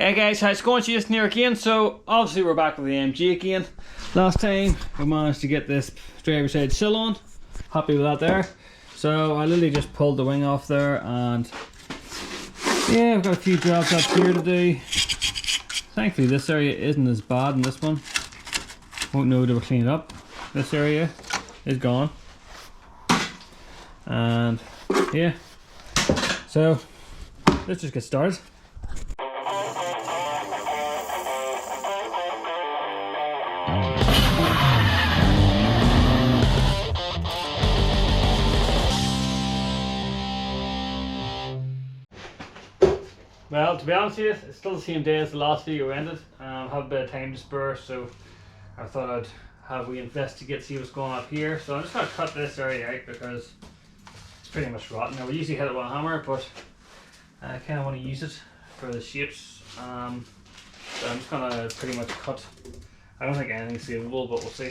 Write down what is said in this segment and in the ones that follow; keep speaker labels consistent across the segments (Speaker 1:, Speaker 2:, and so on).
Speaker 1: Hey guys, how's it going? Jason here again. So obviously we're back with the MG again. Last time we managed to get this driver's side sill on. Happy with that there. So I literally just pulled the wing off there, and yeah, I've got a few jobs up here to do. Thankfully this area isn't as bad in this one. Won't know to clean it up. This area is gone. And yeah, so let's just get started. Well, to be honest with you, it's still the same day as the last video ended. I have a bit of time to spare, so I thought I'd have we investigate, see what's going on up here. So I'm just going to cut this area out because it's pretty much rotten. Now we usually hit it with a hammer, but I kind of want to use it for the shapes. So I'm just going to pretty much cut. I don't think anything's savable, but we'll see.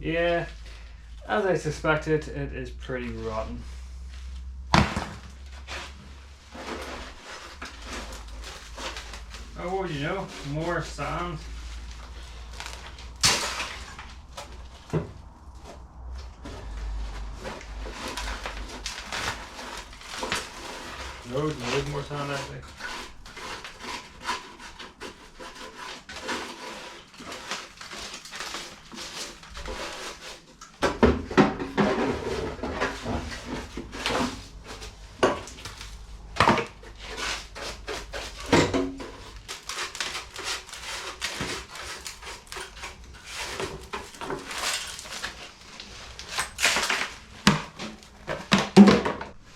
Speaker 1: Yeah, as I suspected, it is pretty rotten. Oh, what would you know? More sand. No, there's more sand actually.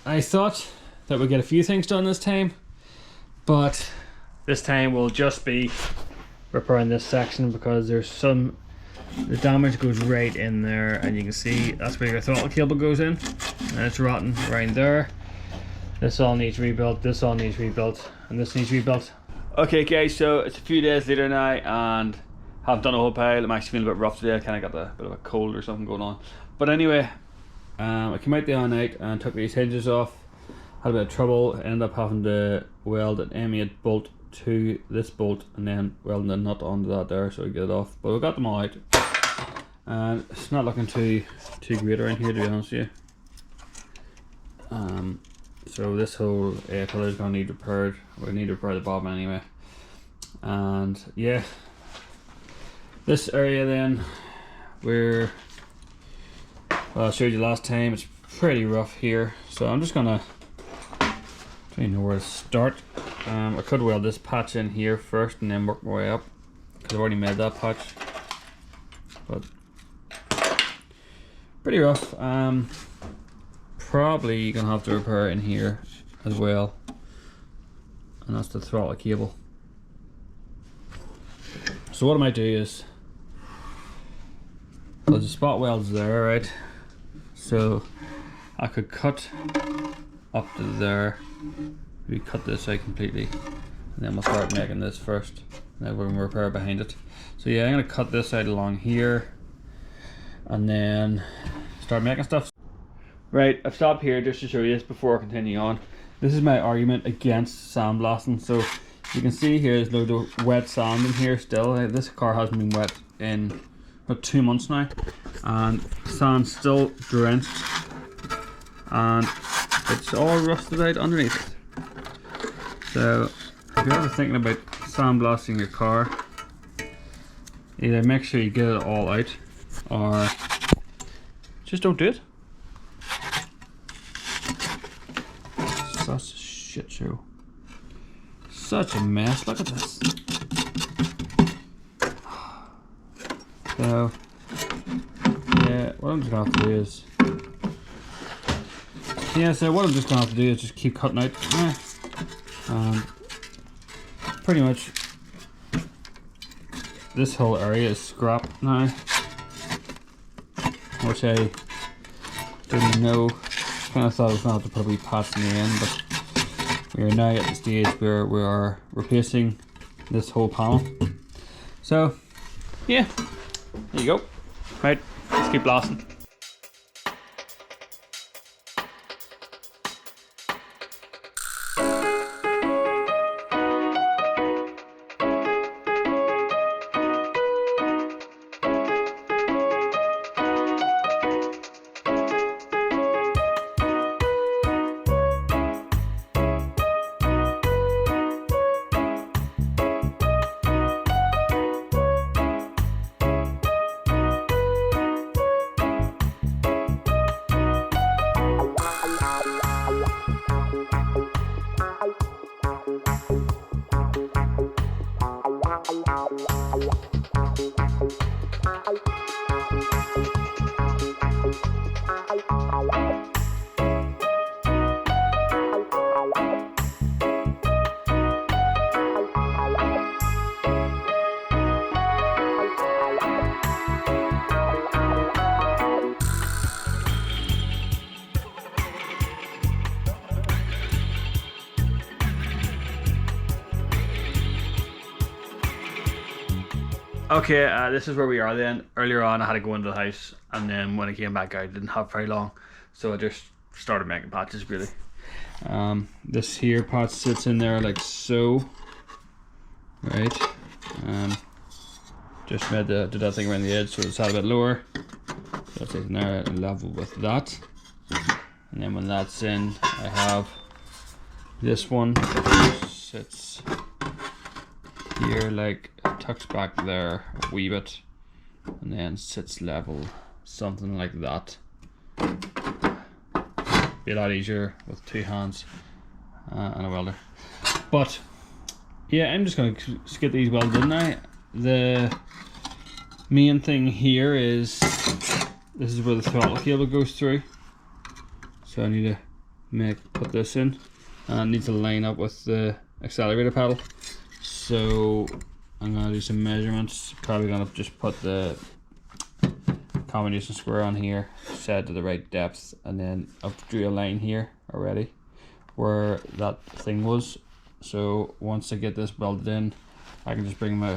Speaker 1: I thought that we'd get a few things done this time, but this time we'll just be repairing this section because the damage goes right in there, and you can see that's where your throttle cable goes in, and it's rotten right there. This all needs rebuilt, this all needs rebuilt, and this needs rebuilt. Okay guys, so it's a few days later now and haven't done a whole pile. I'm actually feeling a bit rough today. I kind of got a bit of a cold or something going on, but anyway, I came out the other night and took these hinges off. Had a bit of trouble, ended up having to weld an M8 bolt to this bolt and then welding the nut onto that there so I get it off. But we got them all out, and it's not looking too great around here, to be honest with you. So this whole pillar is going to need repaired. We need to repair the bottom anyway. And yeah, this area then, well, I showed you last time, it's pretty rough here, so I'm just gonna don't even know where to start. I could weld this patch in here first and then work my way up because I've already made that patch, but pretty rough. Probably gonna have to repair in here as well, and that's the throttle cable. So what I might do is, there's a spot welds there, right? So I could cut up to there. We cut this out completely, and then we'll start making this first, and then we'll repair behind it. So yeah, I'm gonna cut this out along here and then start making stuff. Right, I've stopped here just to show you this before I continue on. This is my argument against sandblasting. So you can see here there's loads of wet sand in here still. This car hasn't been wet in about 2 months now, and sand's still drenched and it's all rusted out underneath it. So if you're ever thinking about sandblasting your car, either make sure you get it all out or just don't do it. Such a shit show. Such a mess, look at this. So yeah, what I'm just gonna have to do is just keep cutting out. Pretty much this whole area is scrap now, which I didn't know. Kind of thought I was gonna have to put a wee patch in the end, but we are now at the stage where we are replacing this whole panel. So yeah, there you go. Right, let's keep blasting. Okay, this is where we are then. Earlier on I had to go into the house, and then when I came back I didn't have very long, so I just started making patches really. This here patch sits in there like so, right? Just made did that thing around the edge so it's a bit lower. So that's in there and level with that. And then when that's in, I have this one which sits here, like it tucks back there a wee bit, and then sits level, something like that. Be a lot easier with two hands and a welder. But yeah, I'm just going to get these welded in now. The main thing here is this is where the throttle cable goes through, so I need to put this in, and it needs to line up with the accelerator pedal. So I'm going to do some measurements. Probably going to just put the combination square on here, set to the right depth, and then I've drew a line here already where that thing was. So once I get this welded in, I can just bring my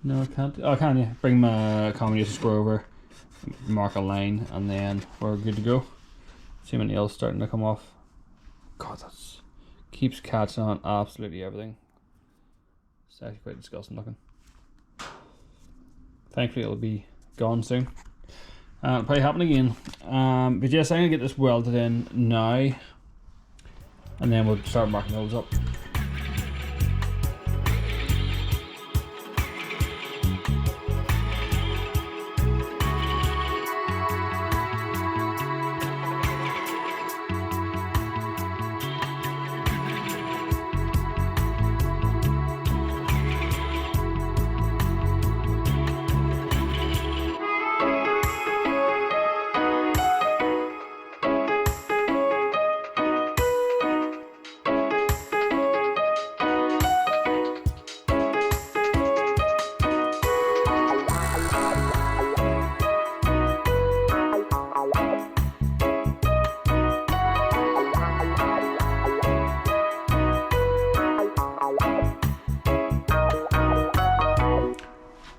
Speaker 1: no I can't, oh can you bring my combination square over, mark a line, and then we're good to go. See my nails starting to come off. God, that's keeps catching on absolutely everything. It's actually quite disgusting looking. Thankfully it'll be gone soon. It'll probably happen again. But yes, I'm gonna get this welded in now, and then we'll start marking those up.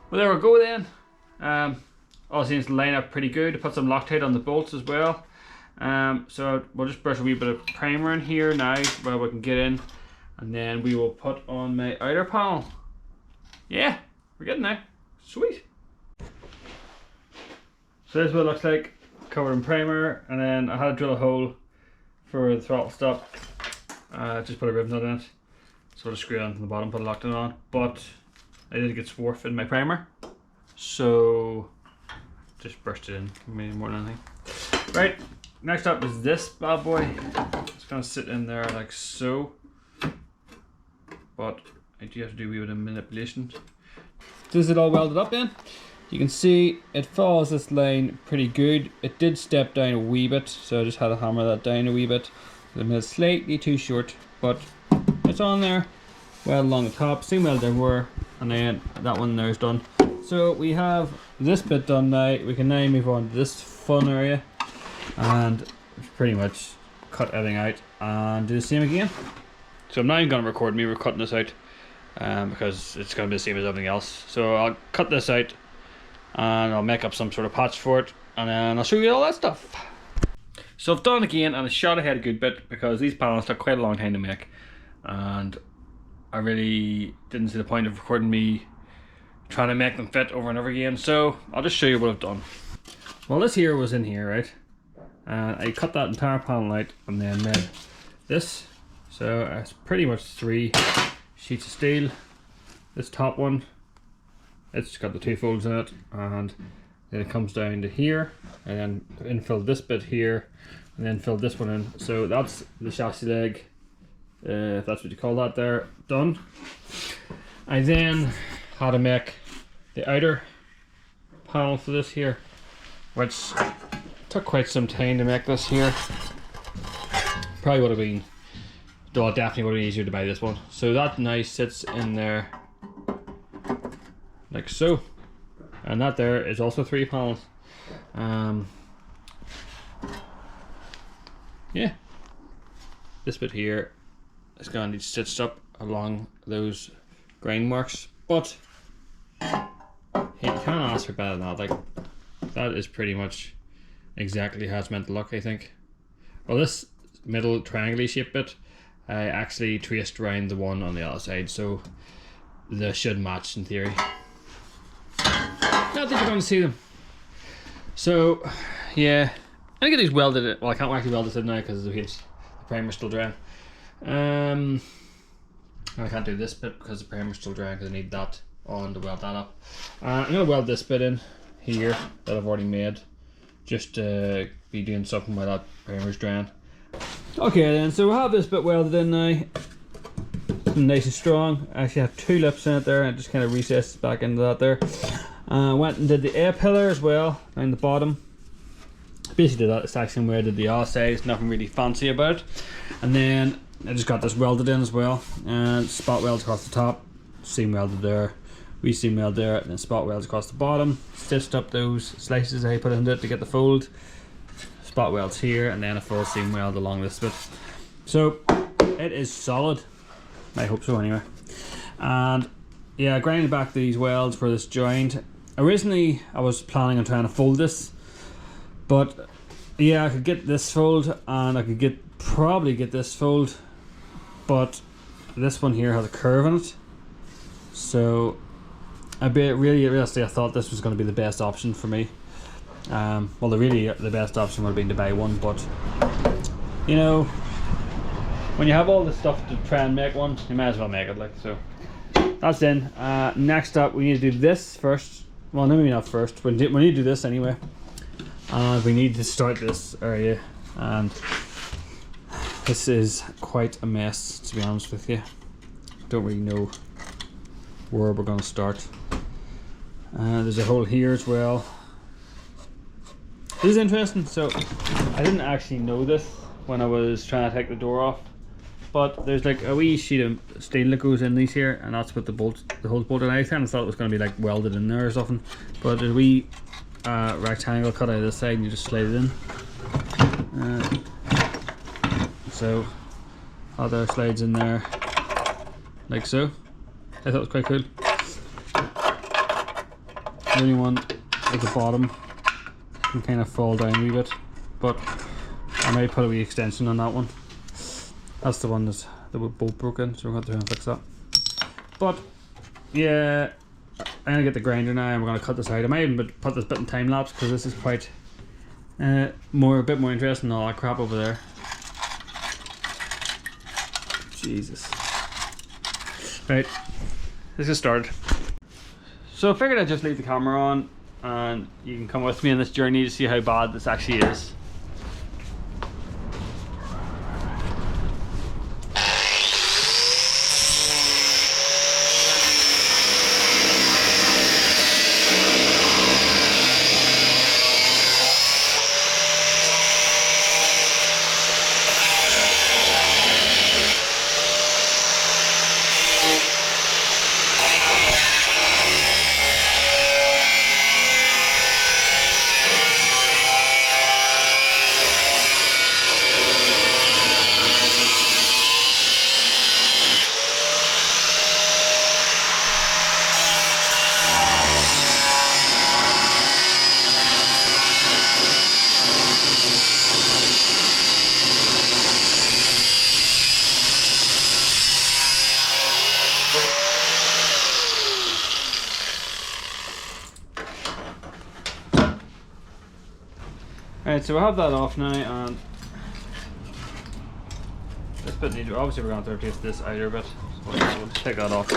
Speaker 1: Well, there we go then. All seems to line up pretty good. I put some Loctite on the bolts as well. So we'll just brush a wee bit of primer in here now where we can get in, and then we will put on my outer panel. Yeah, we're getting there. Sweet. So this is what it looks like, covered in primer, and then I had to drill a hole for the throttle stop. Just put a ribbon nut in it, sort of screw it on from the bottom, put a Loctite on, but I did get swarf in my primer, so just brushed it in, maybe more than anything. Right, next up is this bad boy. It's gonna sit in there like so, but I do have to do a wee bit of manipulation. This is it all welded up then. You can see it follows this line pretty good. It did step down a wee bit, so I just had to hammer that down a wee bit. I made it slightly too short, but it's on there, well along the top, same weld everywhere. And then that one there is done. So we have this bit done now. We can now move on to this fun area and pretty much cut everything out and do the same again. So I'm not even going to record me cutting this out, because it's going to be the same as everything else. So I'll cut this out and I'll make up some sort of patch for it, and then I'll show you all that stuff. So I've done it again, and it's shot ahead a good bit because these panels took quite a long time to make, and I really didn't see the point of recording me trying to make them fit over and over again. So I'll just show you what I've done. Well, this here was in here, right? And I cut that entire panel out and then made this. So it's pretty much 3 sheets of steel. This top one, it's got the 2 folds in it, and then it comes down to here, and then infill this bit here, and then fill this one in. So that's the chassis leg, if that's what you call that there, done. I then had to make the outer panel for this here, which took quite some time to make this here. Probably would have been, though, definitely would have been easier to buy this one. So that now sits in there like so, and that there is also 3 panels. Yeah, this bit here is going to need stitched up along those grind marks, but you can't ask for better than that. Like, that is pretty much exactly how it's meant to look, I think. Well, this middle triangle shape bit, I actually traced around the one on the other side, so they should match in theory. Not that you're going to see them. So, yeah, I get these welded in. Well, I can't actually weld this in now because the primer's still drying. I can't do this bit because the primer's still drying, because I need that on to weld that up. I'm going to weld this bit in here that I've already made, just to be doing something while that primer's drying. Okay then, so we have this bit welded in now, nice and strong. I actually have 2 lips in it there, and it just kind of recesses back into that there. Went and did the A-pillar as well, down the bottom. Basically did that exact same way I did the R size, nothing really fancy about it. And then I just got this welded in as well, and spot welds across the top, seam welded there, re-seam weld there, and then spot welds across the bottom. Stitched up those slices I put into it to get the fold. Spot welds here, and then a full seam weld along this bit. So it is solid. I hope so anyway. And yeah, grinding back these welds for this joint. Originally I was planning on trying to fold this, but yeah, I could get this fold, and I could probably get this fold, but this one here has a curve in it. So really realistically, I thought this was going to be the best option for me. Well, the best option would have been to buy one, but you know, when you have all this stuff to try and make one, you might as well make it. Like, so that's in. Next up, we need to do this first. Well, no, maybe not first. We need to do this anyway. We need to start this area, and this is quite a mess, to be honest with you. Don't really know where we're going to start. There's a hole here as well. This is interesting. So I didn't actually know this when I was trying to take the door off, but there's like a wee sheet of steel that goes in these here, and that's what the hole's bolted. I kind of thought it was going to be like welded in there or something, but there's a wee rectangle cut out of this side, and you just slide it in. So other slides in there like so. I thought it was quite cool. The only one at the bottom can kind of fall down a wee bit, but I might put a wee extension on that one. That's the one that the bolt broke in, so we're going to try and fix that. But yeah, I'm going to get the grinder now, and we're going to cut this out. I might even put this bit in time lapse, because this is quite a bit more interesting than all that crap over there. Jesus. Right, let's get started. So I figured I'd just leave the camera on, and you can come with me on this journey to see how bad this actually is. Right, so we have that off now, and this bit needs, obviously we're going to replace this outer bit, so we'll just take that off.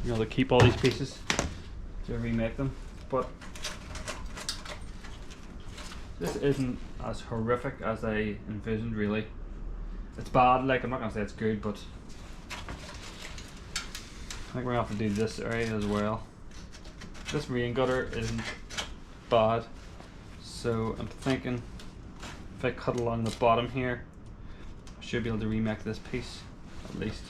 Speaker 1: You know, to keep all these pieces to remake them, but this isn't as horrific as I envisioned, really. It's bad, like, I'm not gonna say it's good, but I think we're gonna have to do this area as well. This rain gutter isn't bad, so I'm thinking if I cut along the bottom here, I should be able to remake this piece, at least.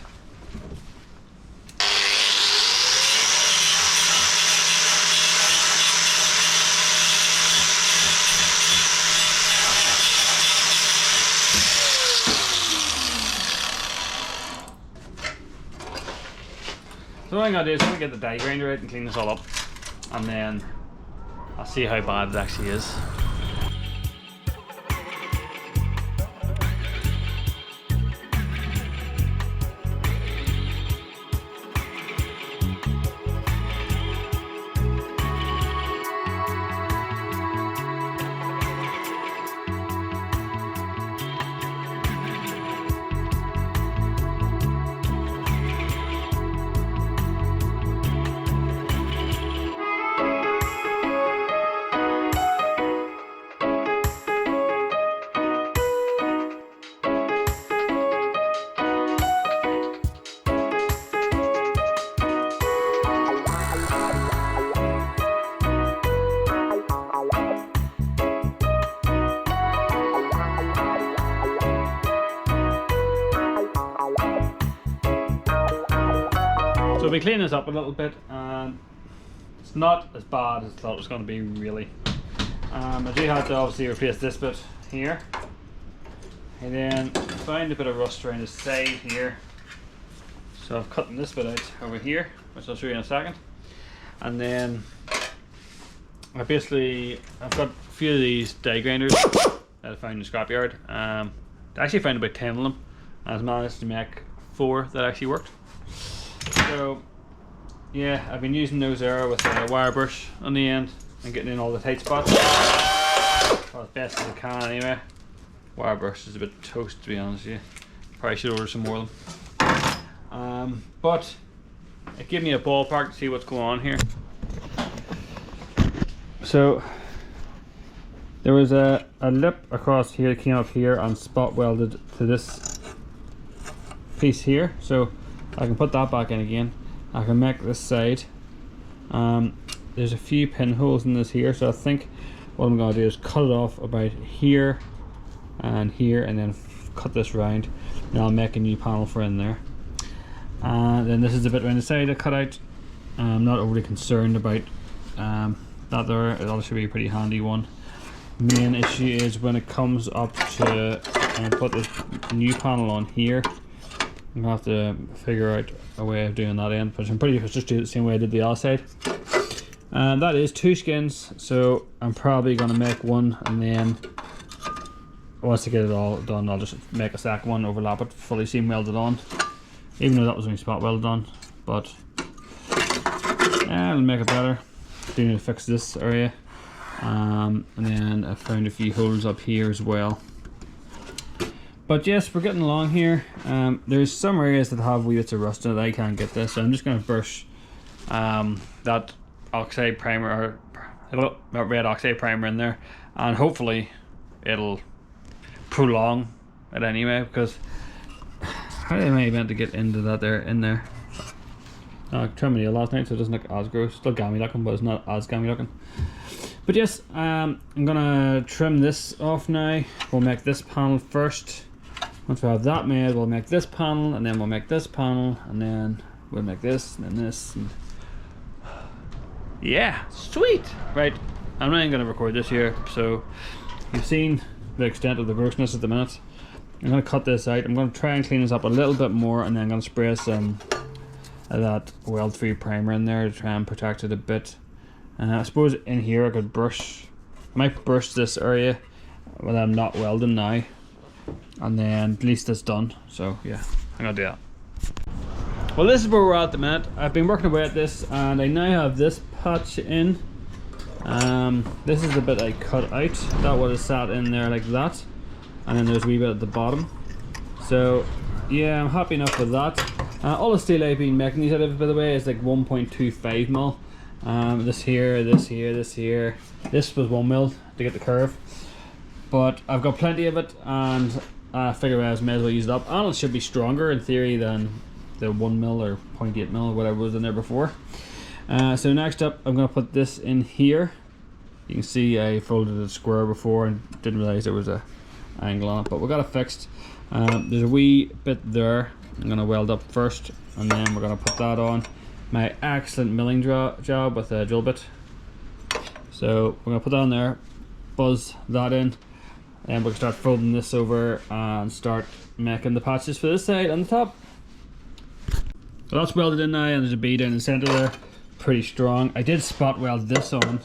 Speaker 1: So what I'm going to do is I'm going to get the die grinder out and clean this all up, and then I'll see how bad it actually is. So we clean this up a little bit, and it's not as bad as I thought it was going to be, really. I do have to obviously replace this bit here, and then find a bit of rust around the side here. So I've cut this bit out over here, which I'll show you in a second. And then I've got a few of these die grinders that I found in the scrapyard. I actually found about 10 of them, and I've managed to make 4 that actually worked. So yeah, I've been using those there with a wire brush on the end and getting in all the tight spots, well, as best as I can anyway. Wire brush is a bit toast, to be honest with you. Probably should order some more of them. But it gave me a ballpark to see what's going on here. So there was a lip across here that came up here and spot welded to this piece here, so I can put that back in again. I can make this side. There's a few pinholes in this here, so I think what I'm going to do is cut it off about here and here, and then cut this round, and I'll make a new panel for in there. And then this is the bit around the side I cut out. I'm not overly concerned about that there. It'll should be a pretty handy one. Main issue is when it comes up to put this new panel on here, I'm gonna have to figure out a way of doing that end, but I'm pretty sure just do it the same way I did the other side. And that is 2 skins, so I'm probably gonna make one, and then once I get it all done, I'll just make a second one, overlap it, fully seam welded on. Even though that was only spot welded on, but yeah, it'll make it better. Do need to fix this area, and then I found a few holes up here as well. But yes, we're getting along here. There's some areas that have wee bits of rust in it that I can't get this, so I'm just going to brush that oxide primer, or that red oxide primer in there, and hopefully it'll prolong it anyway, because how am I meant to get into that there, in there? I trimmed my nail last night so it doesn't look as gross. Still gammy looking, but it's not as gammy looking. But yes, I'm gonna trim this off now. We'll make this panel first. Once we have that made, we'll make this panel, and then we'll make this panel, and then we'll make this, and then this, and yeah, sweet! Right, I'm not even gonna record this here, so you've seen the extent of the grossness at the minute. I'm gonna cut this out. I'm gonna try and clean this up a little bit more, and then I'm gonna spray some of that weld-free primer in there to try and protect it a bit. I suppose in here I could brush I might burst this area when I'm not welding now, and then at least it's done. So yeah, I'm gonna do that. Well, this is where we're at the minute. I've been working away at this, and I now have this patch in. This is the bit I cut out. That would have sat in there like that, and then there's a wee bit at the bottom. So yeah, I'm happy enough with that. All the steel I've been making these out of, by the way, is like 1.25 mil. This here, this here, this here. This was 1 mil to get the curve, but I've got plenty of it, and I figure I may as well use it up. And it should be stronger in theory than the 1 mil or 0.8 mil or whatever was in there before. So next up, I'm going to put this in here. You can see I folded it square before and didn't realize there was a angle on it, but we got it fixed. There's a wee bit there I'm going to weld up first, and then we're going to put that on my excellent milling job with a drill bit. So we're going to put that on there, buzz that in, and we'll start folding this over and start making the patches for this side on the top. So that's welded in now, and there's a bead in the center there, pretty strong. I did spot weld this on,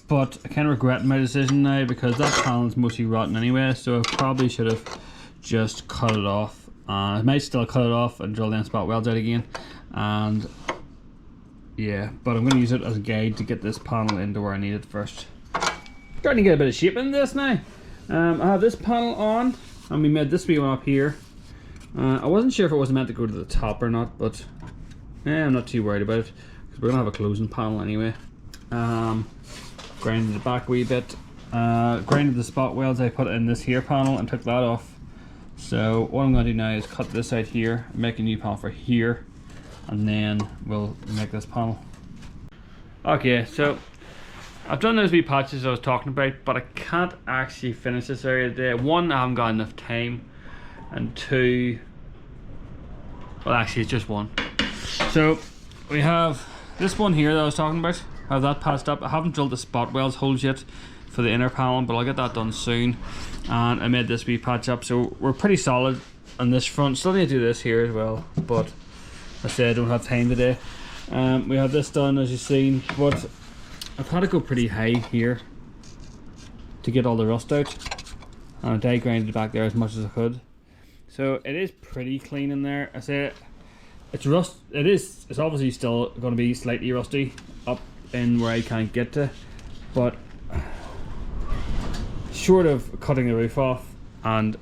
Speaker 1: but I kind of regret my decision now because that panel's mostly rotten anyway, so I probably should have just cut it off. I might still cut it off and drill down spot welds out again, and yeah, but I'm going to use it as a guide to get this panel into where I need it first. Starting to get a bit of shape in this now. I have this panel on, and we made this wee one up here. I wasn't sure if it was meant to go to the top or not, but yeah, I'm not too worried about it because we're going to have a closing panel anyway. Grinded it back a wee bit. Grinded the spot welds I put in this here panel and took that off. So what I'm going to do now is cut this out here, make a new panel for here, and then we'll make this panel. Okay, so I've done those wee patches I was talking about, but I can't actually finish this area today. One, I haven't got enough time, and two, well actually it's just one. So we have this one here that I was talking about. I have that patched up. I haven't drilled the spot welds holes yet for the inner panel, but I'll get that done soon. And I made this wee patch up, so we're pretty solid on this front. Still need to do this here as well, but I said I don't have time today. We have this done as you've seen, but I've had to go pretty high here to get all the rust out, and I die grinded back there as much as I could. So it is pretty clean in there. I say it's rust. It's obviously still going to be slightly rusty up in where I can't get to, but short of cutting the roof off and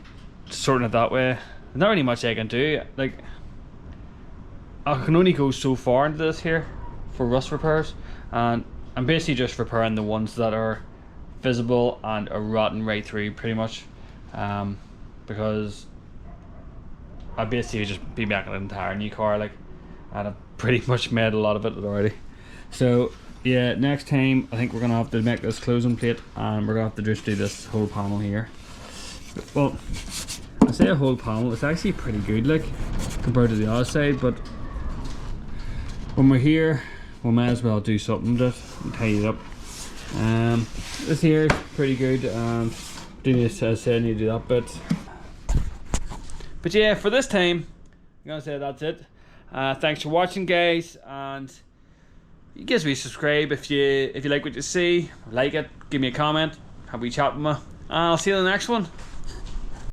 Speaker 1: sorting it that way, there's not really much I can do. Like, I can only go so far into this here for rust repairs, and I'm basically just repairing the ones that are visible and are rotten right through pretty much, because I basically just be making an entire new car, like, and I've pretty much made a lot of it already. So yeah, next time I think we're gonna have to make this closing plate, and we're gonna have to just do this whole panel here. Well, I say a whole panel, it's actually pretty good, like, compared to the other side, but when we're here, we might as well do something to tidy it up. This here is pretty good, and do this as I said, I need to do that bit. But yeah, for this time, I'm gonna say that's it. Thanks for watching, guys, and you guys will subscribe if you like what you see. Like it, give me a comment, have a wee chat with me. I'll see you in the next one.